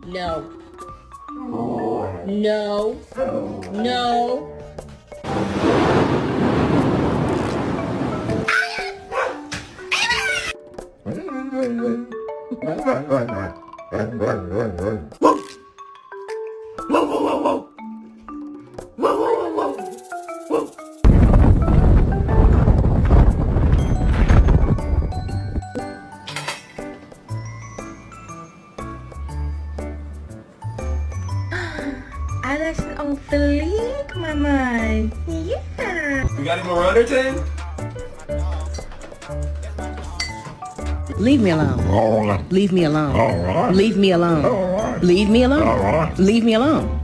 No. No. No. Alles on fleek, mama. Yeah. We gotta go run, Tim? Leave me alone. All right. Leave me alone. All right. Leave me alone. All right. Leave me alone. All right. Leave me alone.